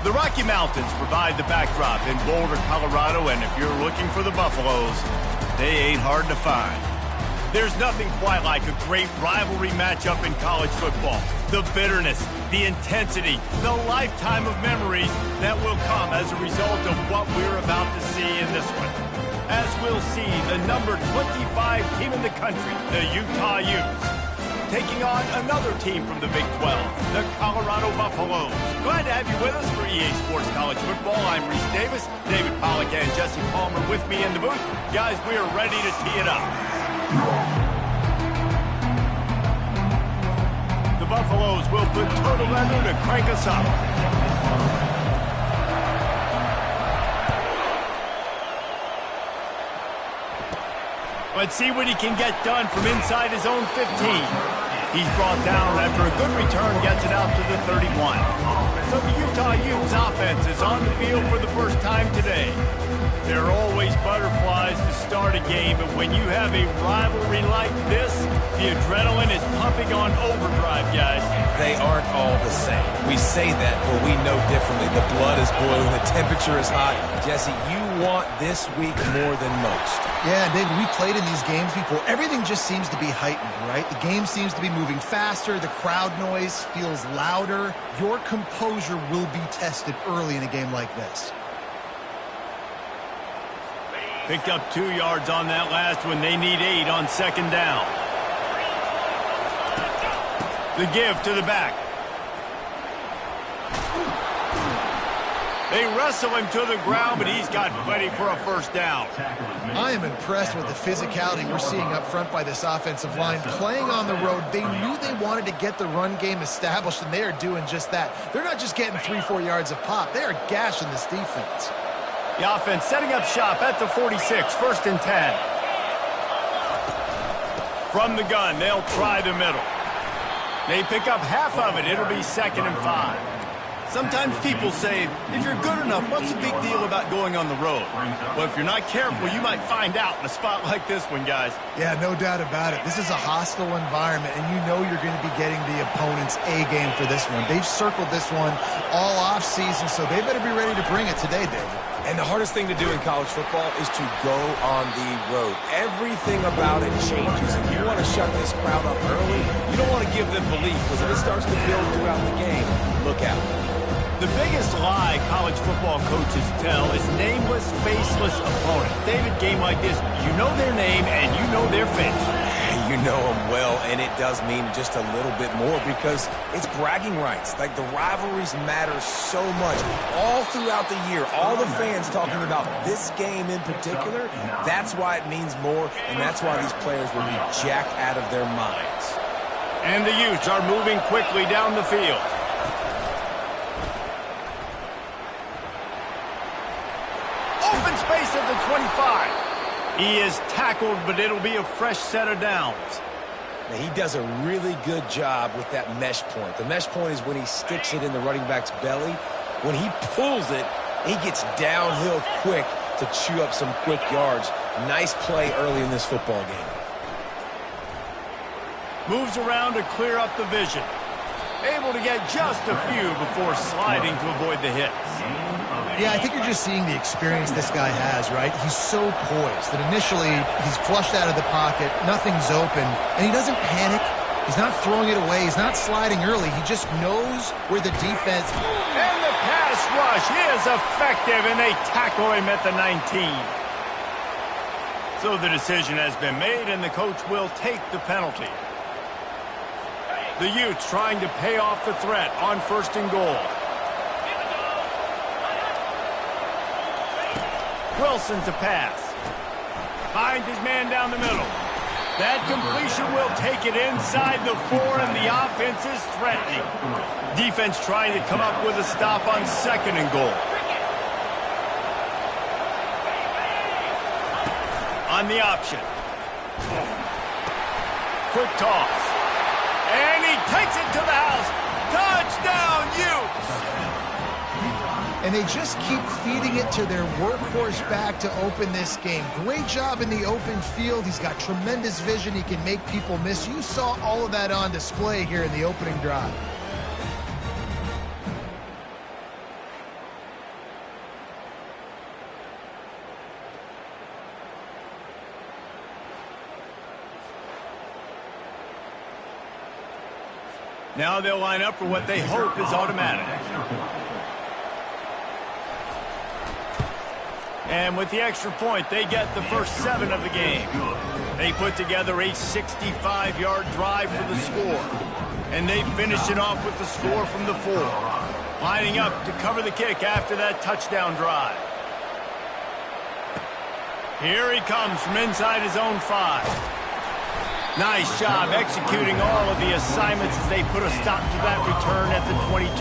The Rocky Mountains provide the backdrop in Boulder, Colorado, and if you're looking for the Buffaloes, they ain't hard to find. There's nothing quite like a great rivalry matchup in college football. The bitterness, the intensity, the lifetime of memories that will come as a result of what we're about to see in this one. As we'll see the number 25 team in the country, the Utah Utes, taking on another team from the Big 12, the Colorado Buffaloes. Glad to have you with us for EA Sports College Football. I'm Reese Davis, David Pollack and Jesse Palmer with me in the booth. Guys, we are ready to tee it up. The Buffaloes will put total leather to crank us up. Let's see what he can get done from inside his own 15. He's brought down after a good return, gets it out to the 31. So the Utah Utes offense is on the field for the first time today. There are always butterflies to start a game, but when you have a rivalry like this, the adrenaline is pumping on overdrive, guys. They aren't all the same. We say that, but we know differently. The blood is boiling, the temperature is hot. Jesse, you want this week more than most. Yeah, David, we played in these games before. Everything just seems to be heightened, right? The game seems to be moving faster. The crowd noise feels louder. Your composure will be tested early in a game like this. Picked up 2 yards on that last one. They need 8 on second down. The give to the back. They wrestle him to the ground, but he's got plenty for a first down. I am impressed with the physicality we're seeing up front by this offensive line. Playing on the road, they knew they wanted to get the run game established, and they are doing just that. They're not just getting 3-4 yards of pop. They are gashing this defense. The offense setting up shop at the 46, first and 10. From the gun, they'll try the middle. They pick up half of it. It'll be 2nd and 5. Sometimes people say, if you're good enough, what's the big deal about going on the road? Well, if you're not careful, you might find out in a spot like this one, guys. Yeah, no doubt about it. This is a hostile environment, and you know you're going to be getting the opponent's A game for this one. They've circled this one all off season, so they better be ready to bring it today, David. And the hardest thing to do in college football is to go on the road. Everything about it changes. If you want to shut this crowd up early, you don't want to give them belief, because if it starts to build throughout the game, look out. The biggest lie college football coaches tell is nameless, faceless opponent. David, game like this, you know their name and you know their face. You know them well, and it does mean just a little bit more because it's bragging rights. Like, the rivalries matter so much. All throughout the year, all the fans talking about this game in particular, that's why it means more, and that's why these players will be jacked out of their minds. And the Utes are moving quickly down the field. Open space at the 25. He is tackled, but it'll be a fresh set of downs. Now, he does a really good job with that mesh point. The mesh point is when he sticks it in the running back's belly. When he pulls it, he gets downhill quick to chew up some quick yards. Nice play early in this football game. Moves around to clear up the vision. Able to get just a few before sliding to avoid the hit. Yeah, I think you're just seeing the experience this guy has, right? He's so poised that initially he's flushed out of the pocket, nothing's open, and he doesn't panic. He's not throwing it away. He's not sliding early. He just knows where the defense... And the pass rush is effective, and they tackle him at the 19. So the decision has been made, and the coach will take the penalty. The Utes trying to pay off the threat on 1st and goal. Wilson to pass. Finds his man down the middle. That completion will take it inside the 4, and the offense is threatening. Defense trying to come up with a stop on 2nd and goal. On the option. Quick toss. And he takes it to the house. Touchdown, Utes! And they just keep feeding it to their workhorse back to open this game. Great job in the open field. He's got tremendous vision. He can make people miss. You saw all of that on display here in the opening drive. Now they'll line up for what they hope is automatic. And with the extra point, they get the first 7 of the game. They put together a 65-yard drive for the score. And they finish it off with the score from the 4. Lining up to cover the kick after that touchdown drive. Here he comes from inside his own 5. Nice job executing all of the assignments as they put a stop to that return at the 22.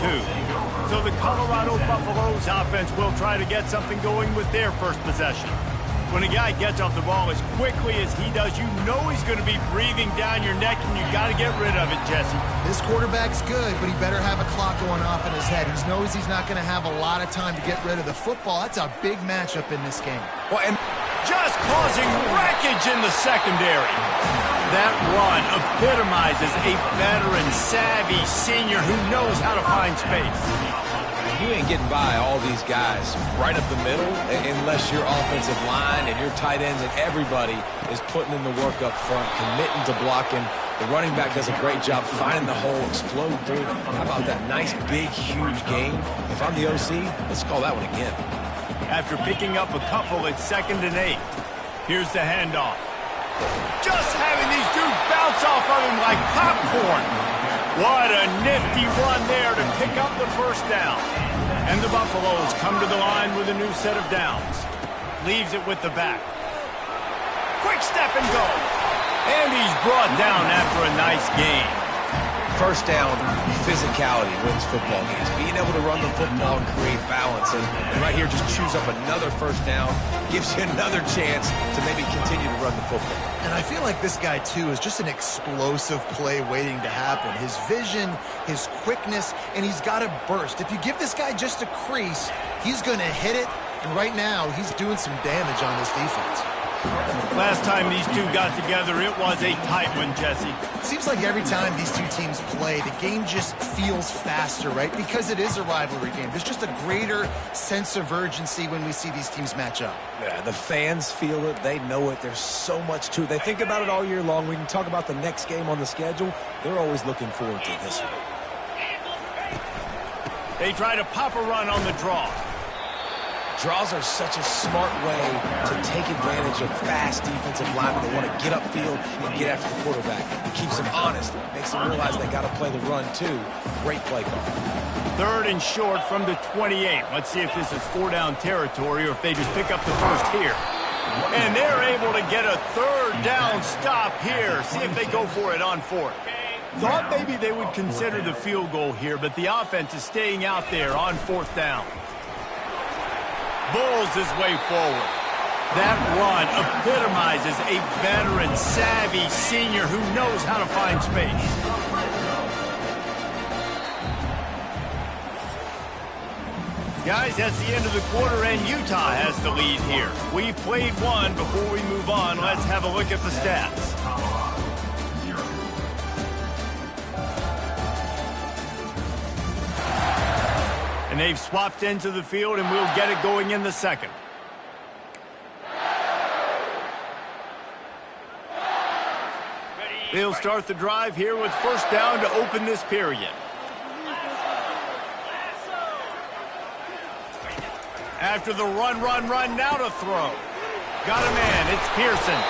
So the Colorado Buffaloes offense will try to get something going with their first possession. When a guy gets off the ball as quickly as he does, you know he's going to be breathing down your neck, and you got to get rid of it, Jesse. This quarterback's good, but he better have a clock going off in his head. He knows he's not going to have a lot of time to get rid of the football. That's a big matchup in this game. Well, and just causing wreckage in the secondary. That run epitomizes a veteran, savvy senior who knows how to find space. You ain't getting by all these guys right up the middle unless your offensive line and your tight ends and everybody is putting in the work up front, committing to blocking. The running back does a great job finding the hole, explode through. How about that nice, big, huge gain? If I'm the OC, let's call that one again. After picking up a couple, it's 2nd and 8. Here's the handoff. Just having these dudes bounce off of him like popcorn. What a nifty run there to pick up the first down. And the Buffaloes come to the line with a new set of downs. Leaves it with the back. Quick step and go. And he's brought down after a nice gain. First down, physicality wins football games. Being able to run the football and create balance. And right here, just choose up another first down. Gives you another chance to maybe continue to run the football. And I feel like this guy, too, is just an explosive play waiting to happen. His vision, his quickness, and he's got a burst. If you give this guy just a crease, he's going to hit it. And right now, he's doing some damage on this defense. Last time these two got together, it was a tight one, Jesse. Seems like every time these two teams play, the game just feels faster, right? Because it is a rivalry game. There's just a greater sense of urgency when we see these teams match up. Yeah, the fans feel it. They know it. There's so much to it. They think about it all year long. We can talk about the next game on the schedule. They're always looking forward to this one. They try to pop a run on the draw. Draws are such a smart way to take advantage of fast defensive linemen that want to get upfield and get after the quarterback. It keeps them honest. Makes them realize they got to play the run, too. Great play call. 3rd and short from the 28. Let's see if this is 4-down territory or if they just pick up the first here. And they're able to get a 3rd down stop here. See if they go for it on 4th. Thought maybe they would consider the field goal here, but the offense is staying out there on 4th down. Bulls his way forward. That run epitomizes a veteran, savvy senior who knows how to find space. Guys, that's the end of the quarter, and Utah has the lead here. We've played one. Before we move on, let's have a look at the stats. And they've swapped into the field, and we'll get it going in the 2nd. They'll start the drive here with first down to open this period. After the run, now to throw. Got a man, it's Pearson.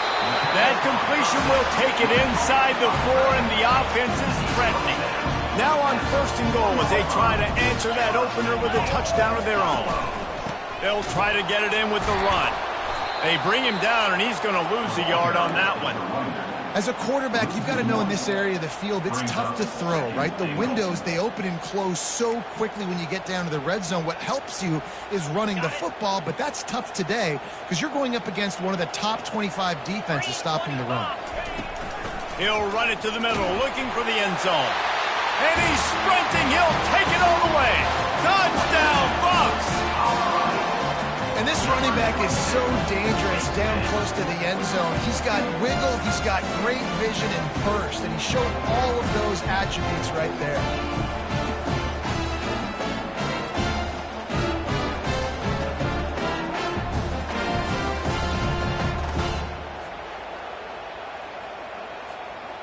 That completion will take it inside the 4, and the offense is threatening. Now on 1st and goal as they try to answer that opener with a touchdown of their own. They'll try to get it in with the run. They bring him down, and he's going to lose a yard on that one. As a quarterback, you've got to know in this area of the field, it's tough to throw, right? The windows, they open and close so quickly when you get down to the red zone. What helps you is running the football, but that's tough today because you're going up against one of the top 25 defenses stopping the run. He'll run it to the middle, looking for the end zone. And he's sprinting. He'll take it all the way. Touchdown, Bucks! And this running back is so dangerous down close to the end zone. He's got wiggle, he's got great vision and burst, and he showed all of those attributes right there.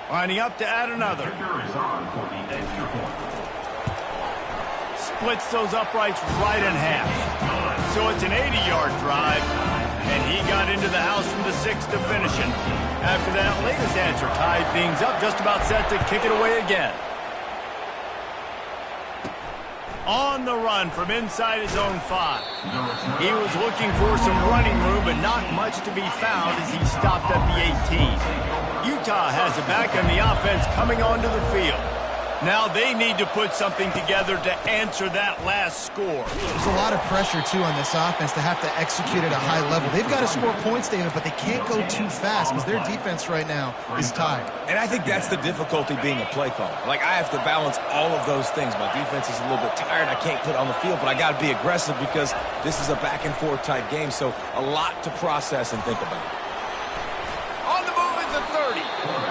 Lining up to add another. Splits those uprights right in half. So it's an 80-yard drive, and he got into the house from the 6 to finish it. After that latest answer tied things up, just about set to kick it away again. On the run from inside his own 5. He was looking for some running room, but not much to be found as he stopped at the 18. Utah has it back, and the offense coming onto the field. Now they need to put something together to answer that last score. There's a lot of pressure, too, on this offense to have to execute at a high level. They've got to score points, David, but they can't go too fast because their defense right now is tired. And I think that's the difficulty being a play caller. Like, I have to balance all of those things. My defense is a little bit tired. I can't put it on the field, but I got to be aggressive because this is a back-and-forth type game, so a lot to process and think about. On the move is the 30.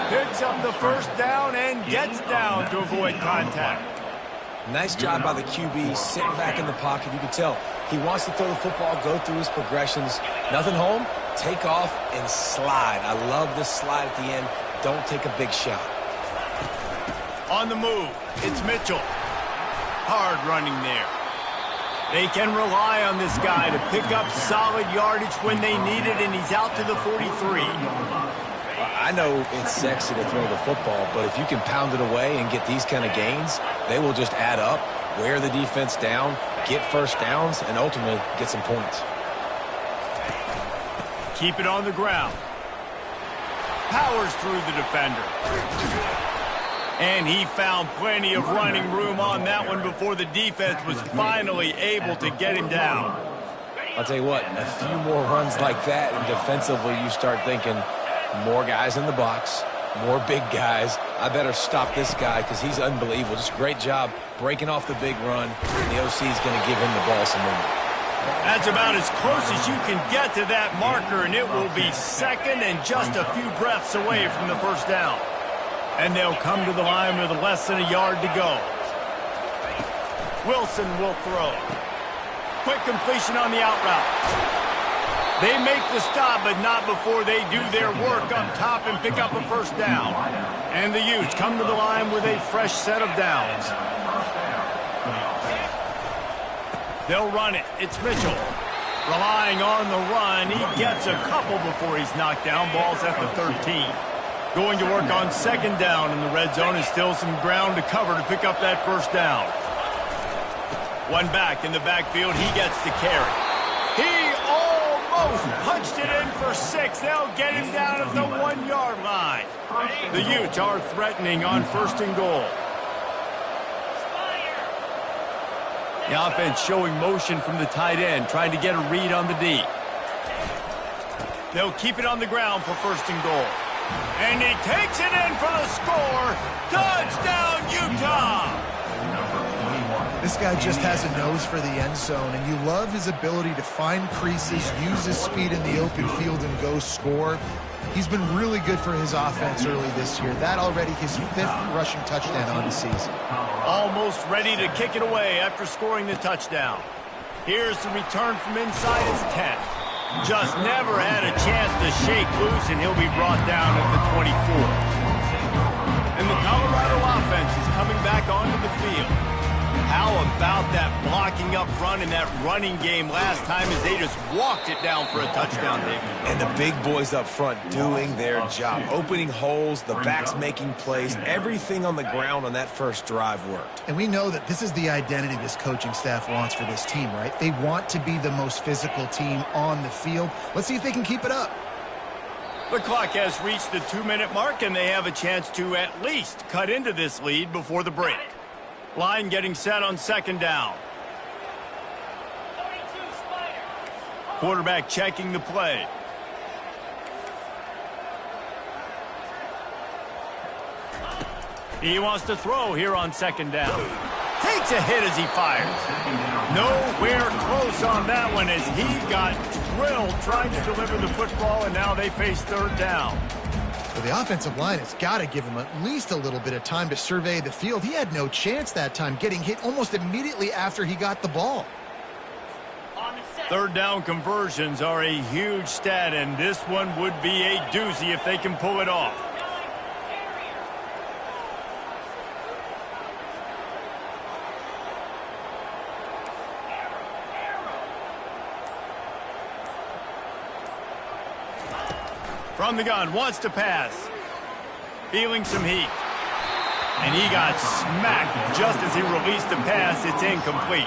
Picks up the first down and gets down to avoid contact. Nice job by the QB, sitting back in the pocket. You can tell he wants to throw the football, go through his progressions. Nothing home, take off, and slide. I love this slide at the end. Don't take a big shot. On the move, it's Mitchell. Hard running there. They can rely on this guy to pick up solid yardage when they need it, and he's out to the 43. I know it's sexy to throw the football, but if you can pound it away and get these kind of gains, they will just add up, wear the defense down, get first downs, and ultimately get some points. Keep it on the ground. Powers through the defender. And he found plenty of running room on that one before the defense was finally able to get him down. I'll tell you what, a few more runs like that, and defensively you start thinking, more guys in the box, more big guys. I better stop this guy because he's unbelievable. Just great job breaking off the big run. And the OC is going to give him the ball some more. That's about as close as you can get to that marker, and it will be second and just a few breaths away from the first down. And they'll come to the line with less than a yard to go. Wilson will throw. Quick completion on the out route. They make the stop, but not before they do their work up top and pick up a first down. And the Utes come to the line with a fresh set of downs. They'll run it. It's Mitchell. Relying on the run. He gets a couple before he's knocked down. Ball's at the 13. Going to work on second down in the red zone, and still some ground to cover to pick up that first down. One back in the backfield. He gets the carry. He almost punched it in for 6. They'll get him down at the 1-yard line. The Utes are threatening on first and goal. The offense showing motion from the tight end, trying to get a read on the D. They'll keep it on the ground for first and goal. And he takes it in for the score. Touchdown, Utah! This guy just has a nose for the end zone, and you love his ability to find creases, use his speed in the open field, and go score. He's been really good for his offense early this year. That already his 5th rushing touchdown on the season. Almost ready to kick it away after scoring the touchdown. Here's the return from inside his 10. Just never had a chance to shake loose, and he'll be brought down at the 24. And the Colorado offense is coming back onto the field. How about that blocking up front in that running game last time as they just walked it down for a touchdown, David? And the big boys up front doing their job. Opening holes, the backs making plays. Everything on the ground on that first drive worked. And we know that this is the identity this coaching staff wants for this team, right? They want to be the most physical team on the field. Let's see if they can keep it up. The clock has reached the 2-minute mark, and they have a chance to at least cut into this lead before the break. Line getting set on second down. Quarterback checking the play. He wants to throw here on second down. Takes a hit as he fires. Nowhere close on that one as he got drilled trying to deliver the football, and now they face third down. Well, the offensive line has got to give him at least a little bit of time to survey the field. He had no chance that time, getting hit almost immediately after he got the ball. Third down conversions are a huge stat, and this one would be a doozy if they can pull it off. From the gun, wants to pass. Feeling some heat. And he got smacked just as he released the pass. It's incomplete.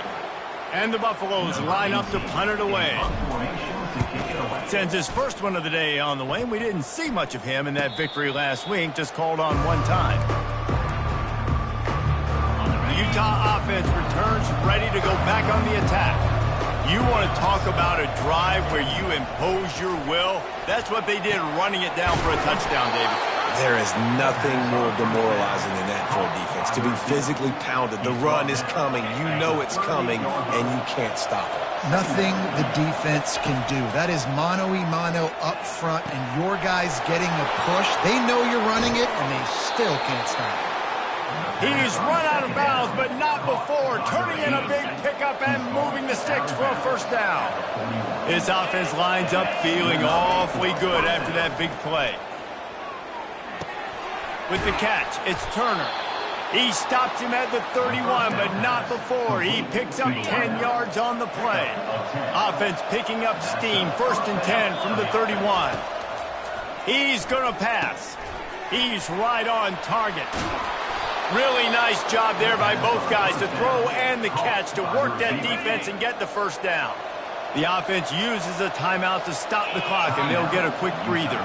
And the Buffaloes line up to punt it away. Sends his first one of the day on the way. We didn't see much of him in that victory last week, just called on one time. The Utah offense returns ready to go back on the attack. You want to talk about a drive where you impose your will? That's what they did, running it down for a touchdown, David. There is nothing more demoralizing than that for a defense. To be physically pounded, the run is coming, you know it's coming, and you can't stop it. Nothing the defense can do. That is mano-a-mano up front, and your guys getting a push. They know you're running it, and they still can't stop it. He's run out of bounds, but not before. Turning in a big pickup and moving the sticks for a first down. His offense lines up feeling awfully good after that big play. With the catch, it's Turner. He stops him at the 31, but not before. He picks up 10 yards on the play. Offense picking up steam. 1st and 10 from the 31. He's going to pass. He's right on target. Really nice job there by both guys to throw and the catch to work that defense and get the first down. The offense uses a timeout to stop the clock, and they'll get a quick breather.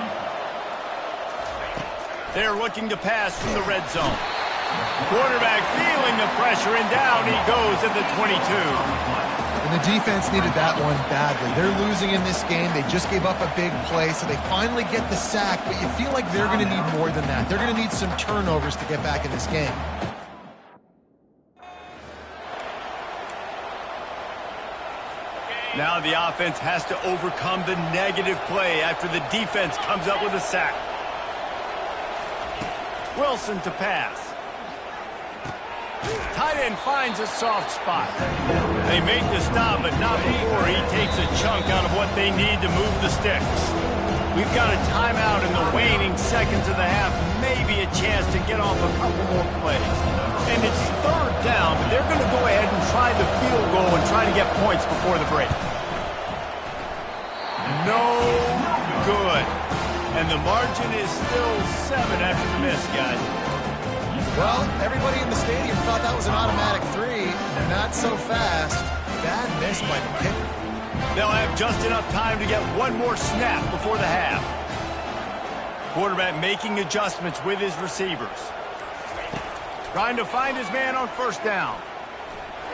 They're looking to pass from the red zone. Quarterback feeling the pressure, and down he goes at the 22. And the defense needed that one badly. They're losing in this game. They just gave up a big play, so they finally get the sack, but you feel like they're going to need more than that. They're going to need some turnovers to get back in this game. Now the offense has to overcome the negative play after the defense comes up with a sack. Wilson to pass. Tight end finds a soft spot. They make the stop, but not before he takes a chunk out of what they need to move the sticks. We've got a timeout in the waning seconds of the half, maybe a chance to get off a couple more plays. And it's 3rd down, but they're going to go ahead and try the field goal and try to get points before the break. No good. And the margin is still 7 after the miss, guys. Well, everybody in the stadium thought that was an automatic 3. Not so fast. Bad miss by the kicker. They'll have just enough time to get one more snap before the half. Quarterback making adjustments with his receivers. Trying to find his man on 1st down.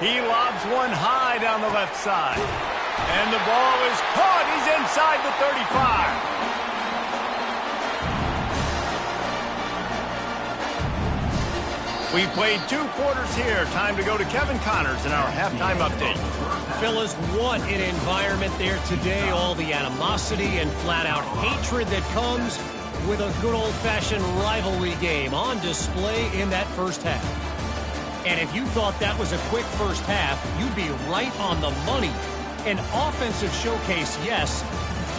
He lobs one high down the left side. And the ball is caught. He's inside the 35. We played 2 quarters here. Time to go to Kevin Connors in our halftime update. Fellas, what an environment there today. All the animosity and flat-out hatred that comes with a good old-fashioned rivalry game on display in that first half. And if you thought that was a quick first half, you'd be right on the money. An offensive showcase, yes,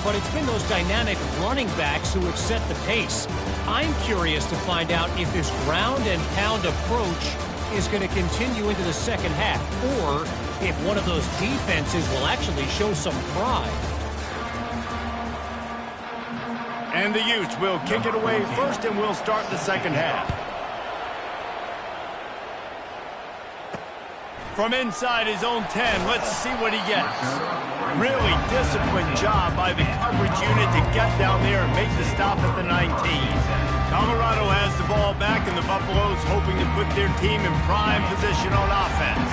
but it's been those dynamic running backs who have set the pace. I'm curious to find out if this ground and pound approach is going to continue into the second half, or if one of those defenses will actually show some pride. And the Utes will kick it away first, and we'll start the second half. From inside his own 10, let's see what he gets. Really disciplined job by the coverage unit to get down there and make the stop at the 19. Colorado has the ball back, and the Buffaloes hoping to put their team in prime position on offense.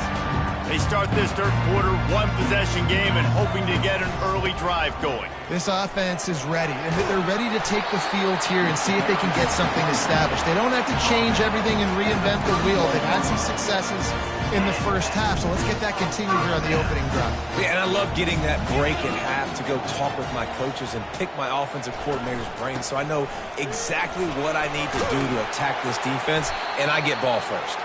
They start this 3rd quarter, 1-possession game, and hoping to get an early drive going. This offense is ready, and they're ready to take the field here and see if they can get something established. They don't have to change everything and reinvent the wheel. They've had some successes in the first half, so let's get that continued here on the opening drive. Yeah, and I love getting that break at half to go talk with my coaches and pick my offensive coordinator's brain so I know exactly what I need to do to attack this defense, and I get ball first.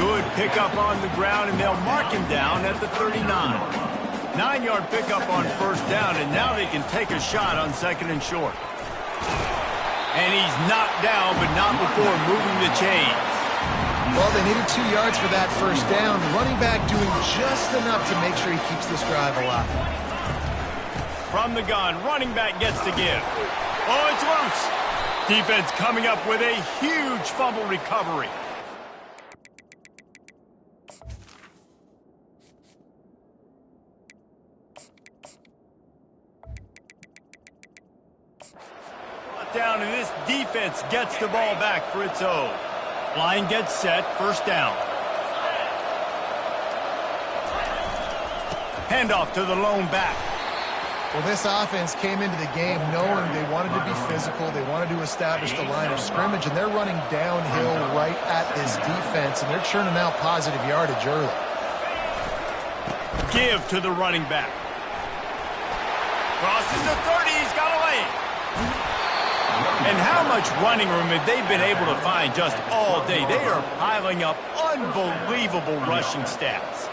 Good pickup on the ground, and they'll mark him down at the 39. 9-yard pickup on 1st down, and now they can take a shot on 2nd and short. And he's knocked down, but not before moving the chains. Well, they needed 2 yards for that 1st down. The running back doing just enough to make sure he keeps this drive alive. From the gun, running back gets to give. Oh, it's loose. Defense coming up with a huge fumble recovery. Down, and this defense gets the ball back for its own. Line gets set, first down. Handoff to the lone back. Well, this offense came into the game knowing they wanted to be physical, they wanted to establish the line of scrimmage, and they're running downhill right at this defense, and they're churning out positive yardage early. Give to the running back. Crosses the 30, he's got a lane. And how much running room have they been able to find just all day? They are piling up unbelievable rushing stats.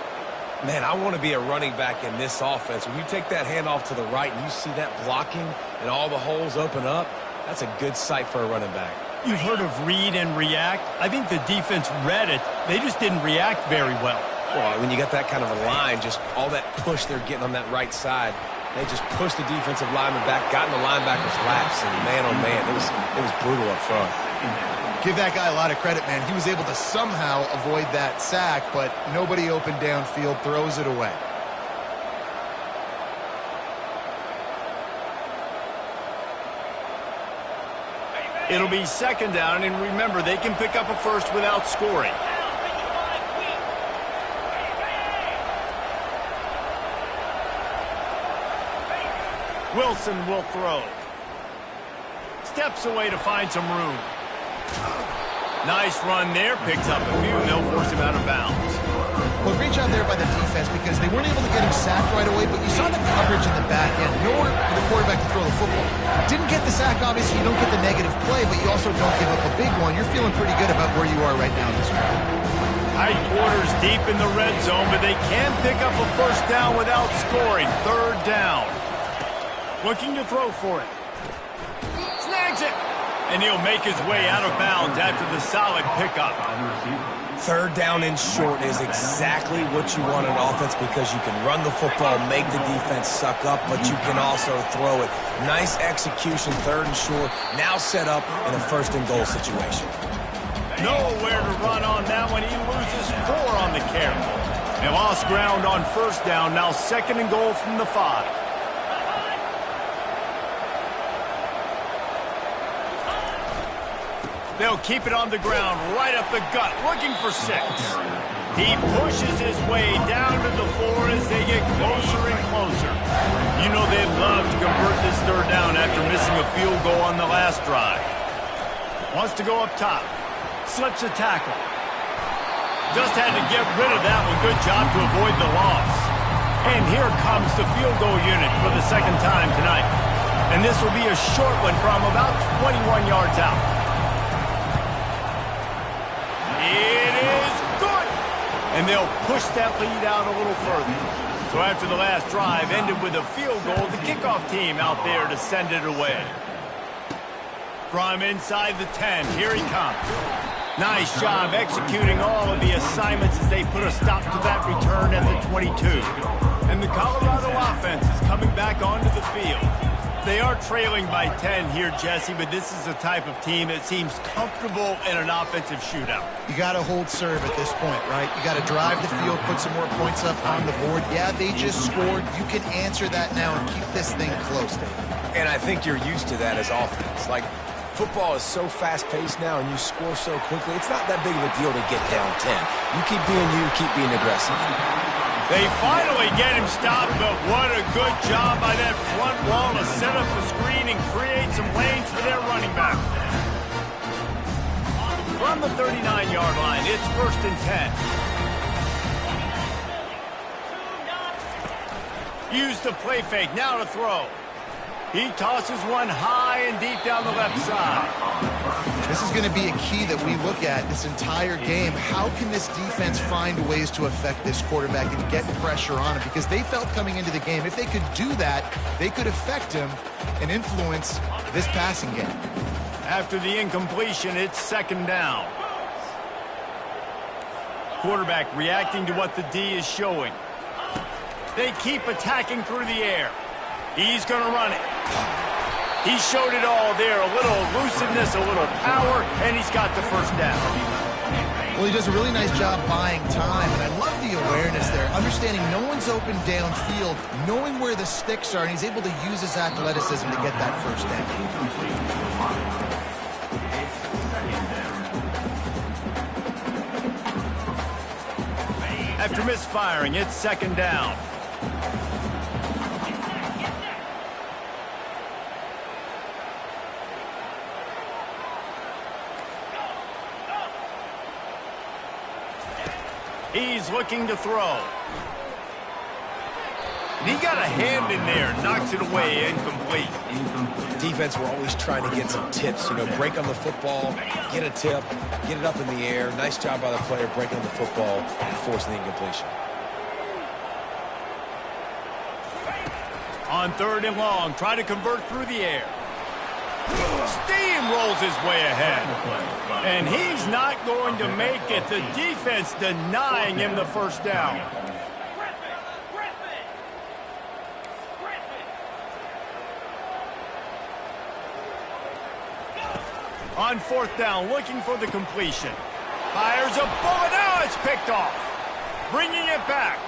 Man, I want to be a running back in this offense. When you take that handoff to the right and you see that blocking and all the holes open up, that's a good sight for a running back. You've heard of read and react. I think the defense read it. They just didn't react very well. Well, when you got that kind of a line, just all that push they're getting on that right side, they just pushed the defensive lineman back, got in the linebacker's laps, and man, oh man, it was brutal up front. Give that guy a lot of credit, man. He was able to somehow avoid that sack, but nobody open downfield, throws it away. It'll be second down, and remember, they can pick up a first without scoring. Wilson will throw. Steps away to find some room. Nice run there. Picks up a few, and they'll force him out of bounds. Well, great job there by the defense because they weren't able to get him sacked right away, but you saw the coverage in the back end. Nowhere for the quarterback to throw the football. Didn't get the sack, obviously. You don't get the negative play, but you also don't give up a big one. You're feeling pretty good about where you are right now in this round. Tight quarters deep in the red zone, but they can pick up a first down without scoring. Third down. Looking to throw for it. Snags it. And he'll make his way out of bounds after the solid pickup. Third down and short is exactly what you want in offense because you can run the football, make the defense suck up, but you can also throw it. Nice execution, third and short, now set up in a first and goal situation. Nowhere to run on that one. He loses 4 on the carry. They lost ground on first down, now second and goal from the 5. They'll keep it on the ground, right up the gut, looking for 6. He pushes his way down to the 4 as they get closer and closer. You know they'd love to convert this third down after missing a field goal on the last drive. Wants to go up top. Slips a tackle. Just had to get rid of that one. Good job to avoid the loss. And here comes the field goal unit for the second time tonight. And this will be a short one from about 21 yards out. It is good! And they'll push that lead out a little further. So after the last drive ended with a field goal, the kickoff team out there to send it away. From inside the 10, here he comes. Nice job executing all of the assignments as they put a stop to that return at the 22. And the Colorado offense is coming back onto the field. They are trailing by 10 here, Jesse, but this is the type of team that seems comfortable in an offensive shootout. You got to hold serve at this point, right? You got to drive the field, put some more points up on the board. Yeah, they just scored. You can answer that now and keep this thing close, Dave. And I think you're used to that as offense. Like, football is so fast-paced now and you score so quickly, it's not that big of a deal to get down 10. You keep being you, keep being aggressive. They finally get him stopped, but what a good job by that front wall to set up the screen and create some lanes for their running back. From the 39-yard line, it's first and 10. Use the play fake, now to throw. He tosses one high and deep down the left side. This is going to be a key that we look at this entire game. How can this defense find ways to affect this quarterback and get pressure on him? Because they felt coming into the game, if they could do that, they could affect him and influence this passing game. After the incompletion, it's second down. Quarterback reacting to what the D is showing. They keep attacking through the air. He's going to run it. He showed it all there, a little elusiveness, a little power, and he's got the first down. Well, he does a really nice job buying time, and I love the awareness there, understanding no one's open downfield, knowing where the sticks are, and he's able to use his athleticism to get that first down. After misfiring, it's second down. He's looking to throw. And he got a hand in there, knocks it away, incomplete. Defense, we're always trying to get some tips, you know, break on the football, get a tip, get it up in the air. Nice job by the player breaking on the football and forcing the incompletion. On third and long, try to convert through the air. Steamrolls his way ahead. And he's not going to make it. The defense denying him the first down. On fourth down, looking for the completion. Fires a bullet. Now it's picked off. Bringing it back.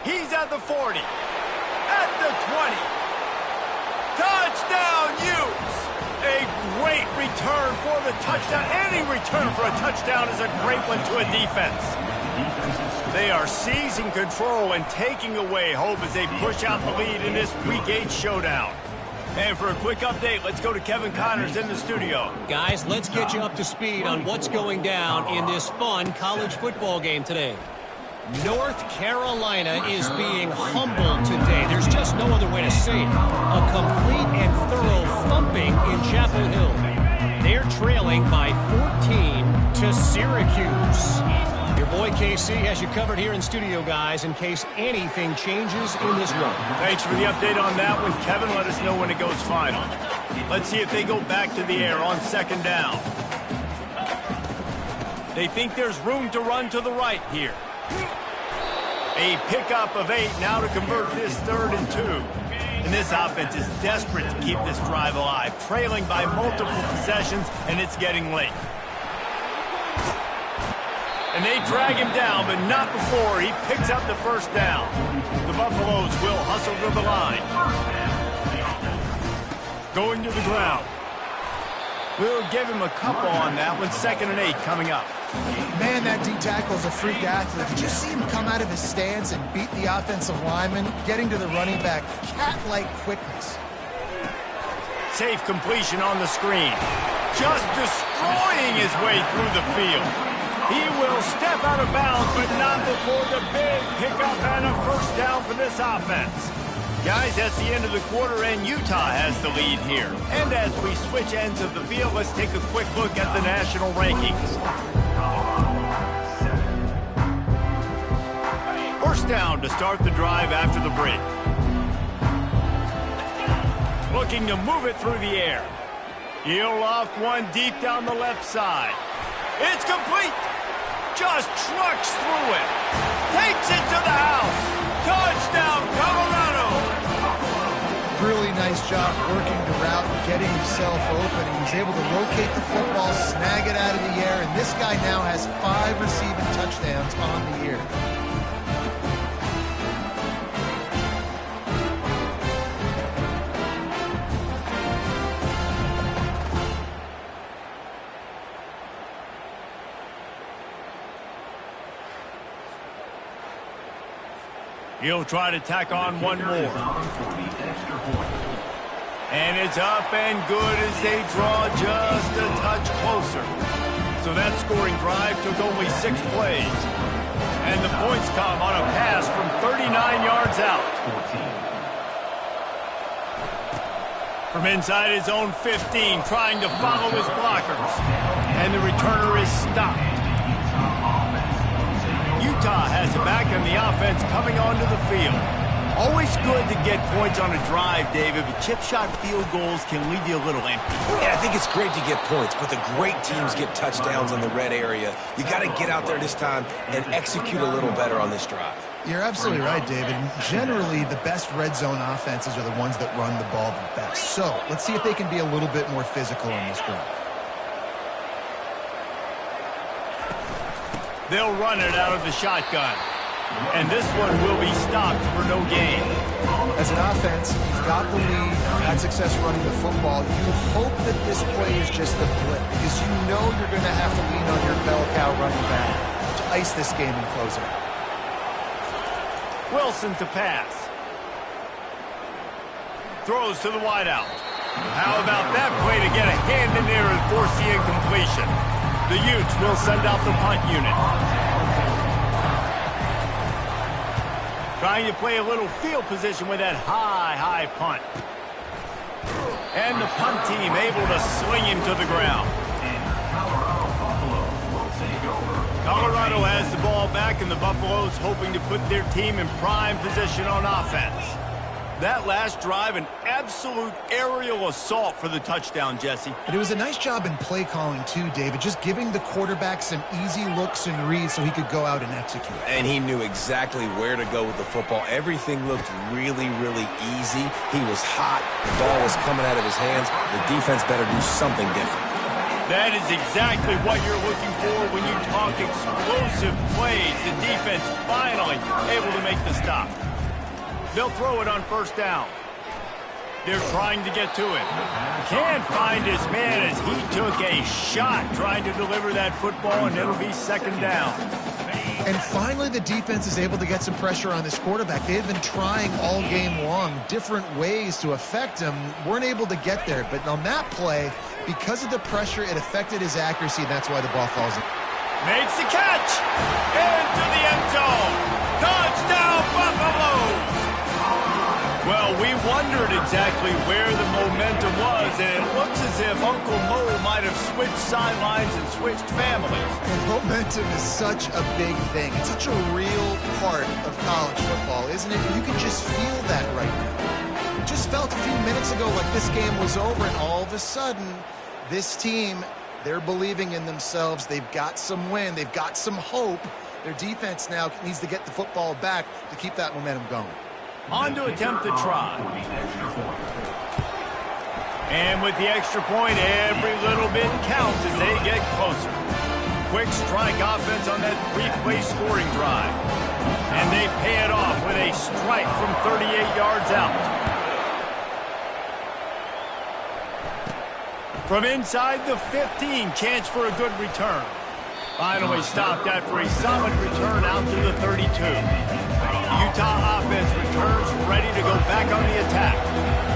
He's at the 40. At the 20. Touchdown, Utes. A great return for the touchdown. Any return for a touchdown is a great one to a defense. They are seizing control and taking away hope as they push out the lead in this Week 8 showdown. And for a quick update, let's go to Kevin Connors in the studio. Guys, let's get you up to speed on what's going down in this fun college football game today. North Carolina is being humbled today. There's just no other way to say it. A complete and thorough thumping in Chapel Hill. They're trailing by 14 to Syracuse. Your boy KC has you covered here in studio, guys, in case anything changes in this one. Thanks for the update on that one, Kevin. Let us know when it goes final. Let's see if they go back to the air on second down. They think there's room to run to the right here. A pickup of 8 now to convert this 3rd and 2. And this offense is desperate to keep this drive alive, trailing by multiple possessions, and it's getting late. And they drag him down, but not before he picks up the first down. The Buffaloes will hustle to the line. Going to the ground. We'll give him a couple on that one. 2nd and 8 coming up. Man, that D-tackle is a freak athlete. Did you see him come out of his stance and beat the offensive lineman, getting to the running back? Cat-like quickness. Safe completion on the screen. Just destroying his way through the field. He will step out of bounds, but not before the big pickup and a first down for this offense. Guys, that's the end of the quarter, and Utah has the lead here. And as we switch ends of the field, let's take a quick look at the national rankings. First down to start the drive after the break. Looking to move it through the air. He'll off one deep down the left side. It's complete. Just trucks through it. Takes it to the house. Touchdown, Colorado. Really nice job working the route and getting himself open. He was able to locate the football, snag it out of the air, and this guy now has 5 receiving touchdowns on the year. He'll try to tack on one more. And it's up and good as they draw just a touch closer. So that scoring drive took only 6 plays. And the points come on a pass from 39 yards out. From inside his own 15, trying to follow his blockers. And the returner is stopped. Utah has it back and the offense coming onto the field. Always good to get points on a drive, David, but chip shot field goals can leave you a little empty. Yeah, I think it's great to get points, but the great teams get touchdowns in the red area. You got to get out there this time and execute a little better on this drive. You're absolutely right, David. Generally, the best red zone offenses are the ones that run the ball the best. So let's see if they can be a little bit more physical in this drive. They'll run it out of the shotgun. And this one will be stopped for no gain. As an offense, you've got the lead, you've had success running the football. You hope that this play is just a blip because you know you're going to have to lean on your bell cow running back to ice this game and close it out. Wilson to pass. Throws to the wideout. How about that play to get a hand in there and force the incompletion? The Utes will send out the punt unit. Trying to play a little field position with that high punt. And the punt team able to sling him to the ground. Colorado has the ball back, and the Buffaloes hoping to put their team in prime position on offense. That last drive, an absolute aerial assault for the touchdown, Jesse. But it was a nice job in play calling too, David, just giving the quarterback some easy looks and reads so he could go out and execute. And he knew exactly where to go with the football. Everything looked really, really easy. He was hot. The ball was coming out of his hands. The defense better do something different. That is exactly what you're looking for when you talk explosive plays. The defense finally able to make the stop. They'll throw it on first down. They're trying to get to him. Can't find his man as he took a shot trying to deliver that football, and it'll be second down. And finally, the defense is able to get some pressure on this quarterback. They've been trying all game long different ways to affect him. Weren't able to get there. But on that play, because of the pressure, it affected his accuracy. That's why the ball falls in. Makes the catch. Into the end zone. Touchdown, Buffaloes. Well, we wondered exactly where the momentum was, and it looks as if Uncle Mo might have switched sidelines and switched families. And momentum is such a big thing. It's such a real part of college football, isn't it? You can just feel that right now. It just felt a few minutes ago like this game was over, and all of a sudden, this team, they're believing in themselves. They've got some wind. They've got some hope. Their defense now needs to get the football back to keep that momentum going. On to attempt the try. And with the extra point, every little bit counts as they get closer. Quick strike offense on that three-play scoring drive. And they pay it off with a strike from 38 yards out. From inside the 15, chance for a good return. Finally stopped after a solid return out to the 32. Utah offense returns ready to go back on the attack.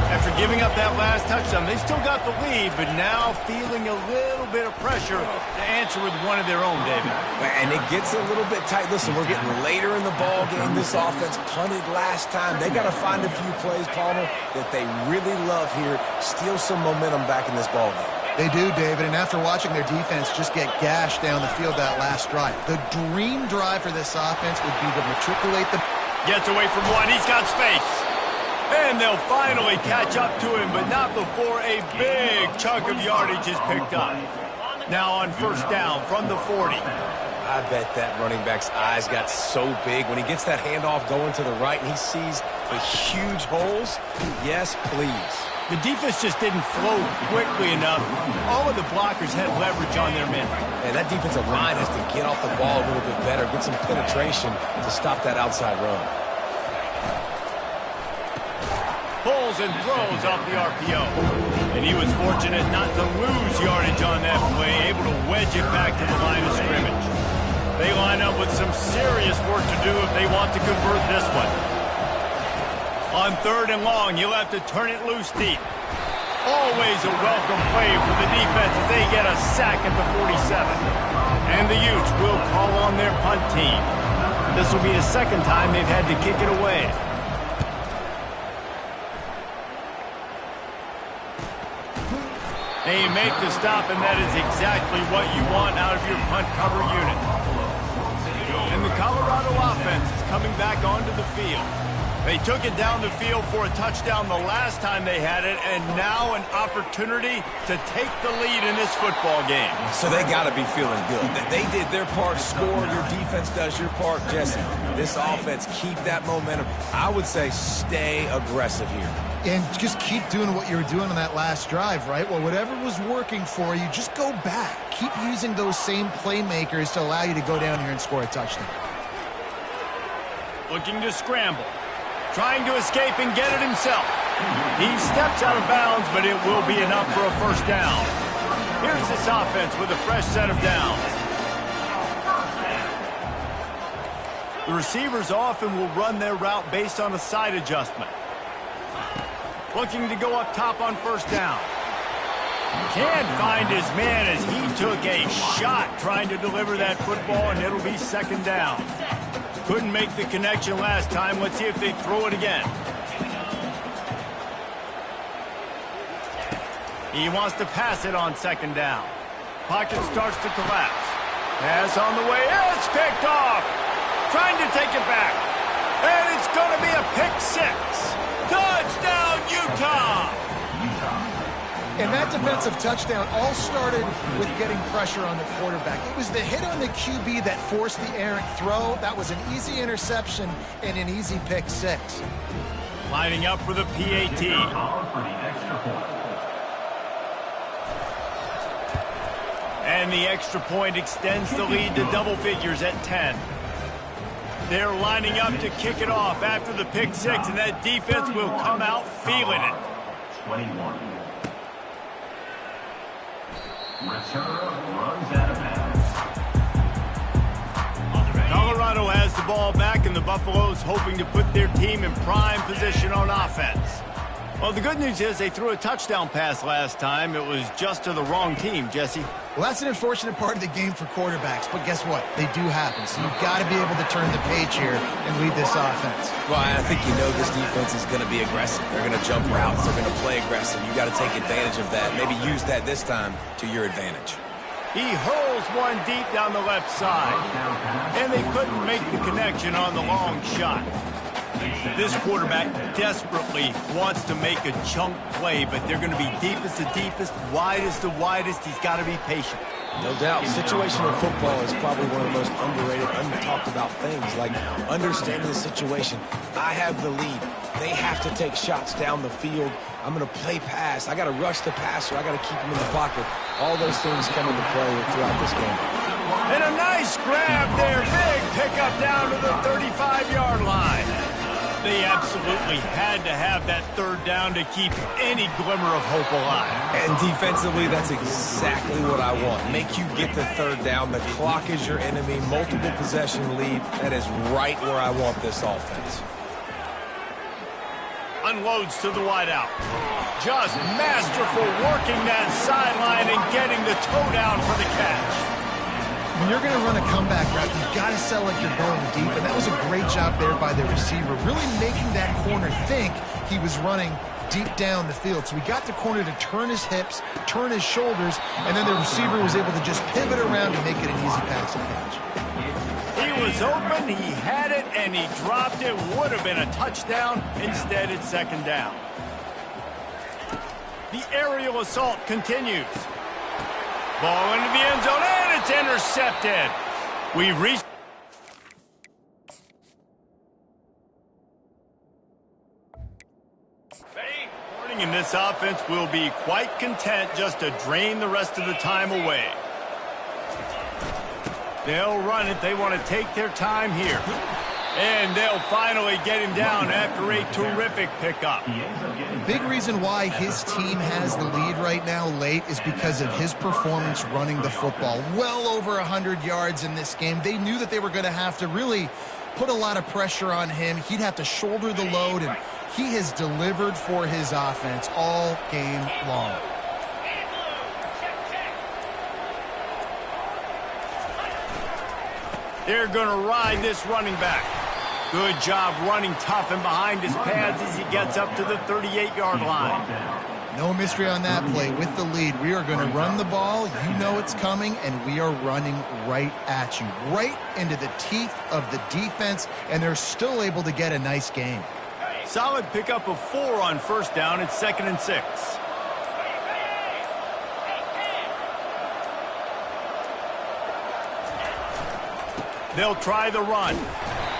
After giving up that last touchdown, they still got the lead, but now feeling a little bit of pressure to answer with one of their own, David. And it gets a little bit tight. Listen, we're getting later in the ball game. This offense punted last time. They got to find a few plays, Palmer, that they really love here. Steal some momentum back in this ball game. They do, David, and after watching their defense just get gashed down the field that last drive, the dream drive for this offense would be to matriculate the... Gets away from one. He's got space. And they'll finally catch up to him, but not before a big chunk of yardage is picked up. Now on first down from the 40. I bet that running back's eyes got so big when he gets that handoff going to the right and he sees the huge holes. Yes, please. The defense just didn't flow quickly enough. All of the blockers had leverage on their men. And that defensive line has to get off the ball a little bit better, get some penetration to stop that outside run. Pulls and throws off the RPO. And he was fortunate not to lose yardage on that play, able to wedge it back to the line of scrimmage. They line up with some serious work to do if they want to convert this one. On third and long, you'll have to turn it loose deep. Always a welcome play for the defense as they get a sack at the 47. And the Utes will call on their punt team. This will be the second time they've had to kick it away. They make the stop, and that is exactly what you want out of your punt cover unit. And the Colorado offense is coming back onto the field. They took it down the field for a touchdown the last time they had it, and now an opportunity to take the lead in this football game. So they got to be feeling good. They did their part, score. Your defense does your part, Jesse. This offense, keep that momentum. I would say stay aggressive here. And just keep doing what you were doing on that last drive, right? Well, whatever was working for you, just go back. Keep using those same playmakers to allow you to go down here and score a touchdown. Looking to scramble. Trying to escape and get it himself. He steps out of bounds, but it will be enough for a first down. Here's this offense with a fresh set of downs. The receivers often will run their route based on a side adjustment. Looking to go up top on first down. Can't find his man as he took a shot trying to deliver that football, and it'll be second down. Couldn't make the connection last time. Let's see if they throw it again. He wants to pass it on second down. Pocket starts to collapse. Pass on the way. It's picked off. Trying to take it back. And it's going to be a pick six. Touchdown, Utah! And that defensive touchdown all started with getting pressure on the quarterback. It was the hit on the QB that forced the errant throw. That was an easy interception and an easy pick six. Lining up for the PAT. And the extra point extends the lead to double figures at 10. They're lining up to kick it off after the pick six, and that defense will come out feeling it. 21. Returner runs out of bounds. Colorado has the ball back, and the Buffaloes hoping to put their team in prime position on offense. Well, the good news is they threw a touchdown pass last time. It was just to the wrong team, Jesse. Well, that's an unfortunate part of the game for quarterbacks, but guess what? They do happen, so you've got to be able to turn the page here and lead this offense. Well, I think you know this defense is going to be aggressive. They're going to jump routes. They're going to play aggressive. You got to take advantage of that. Maybe use that this time to your advantage. He hurls one deep down the left side, and they couldn't make the connection on the long shot. This quarterback desperately wants to make a chunk play, but they're going to be deepest to deepest, widest to widest. He's got to be patient. No doubt. Situational football is probably one of the most underrated, under-talked about things, like understanding the situation. I have the lead. They have to take shots down the field. I'm going to play pass. I got to rush the passer. I got to keep him in the pocket. All those things come into play throughout this game. And a nice grab there. Big pickup down to the 35-yard line. They absolutely had to have that third down to keep any glimmer of hope alive. And defensively, that's exactly what I want. Make you get the third down. The clock is your enemy. Multiple possession lead. That is right where I want this offense. Unloads to the wideout. Just masterful working that sideline and getting the toe down for the catch. When you're going to run a comeback route, you've got to sell like you're going deep, and that was a great job there by the receiver, really making that corner think he was running deep down the field. So we got the corner to turn his hips, turn his shoulders, and then the receiver was able to just pivot around and make it an easy pass and catch. He was open, he had it, and he dropped it. Would have been a touchdown. Instead, it's second down. The aerial assault continues. Ball into the end zone, and it's intercepted. We've reached... And this offense will be quite content just to drain the rest of the time away. They'll run it. They want to take their time here. And they'll finally get him down after a terrific pickup. Big reason why his team has the lead right now late is because of his performance running the football. Well over 100 yards in this game. They knew that they were going to have to really put a lot of pressure on him. He'd have to shoulder the load, and he has delivered for his offense all game long. They're going to ride this running back. Good job running tough and behind his pads as he gets up to the 38-yard line. No mystery on that play. With the lead, we are going to run the ball. You know it's coming, and we are running right at you, right into the teeth of the defense, and they're still able to get a nice game. Solid pickup of 4 on first down. It's 2nd and 6. They'll try the run.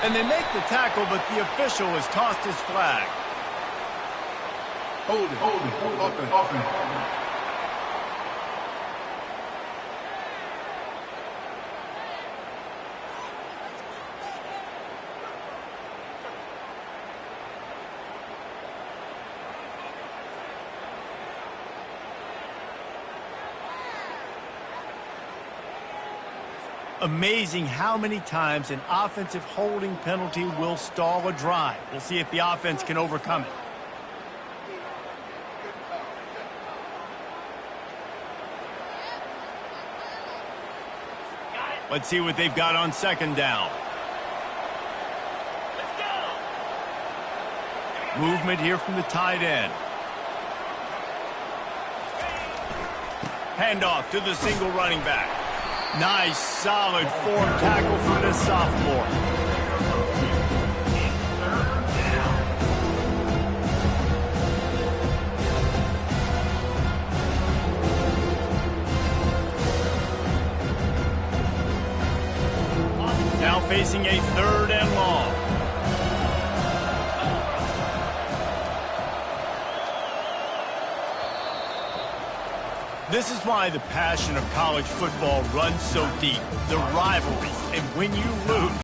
And they make the tackle, but the official has tossed his flag. Hold it. Offense. Amazing how many times an offensive holding penalty will stall a drive. We'll see if the offense can overcome it. Let's see what they've got on 2nd down. Movement here from the tight end. Handoff to the single running back. Nice, solid form tackle for this sophomore. Now facing a 3rd and long. This is why the passion of college football runs so deep. The rivalries, and when you lose,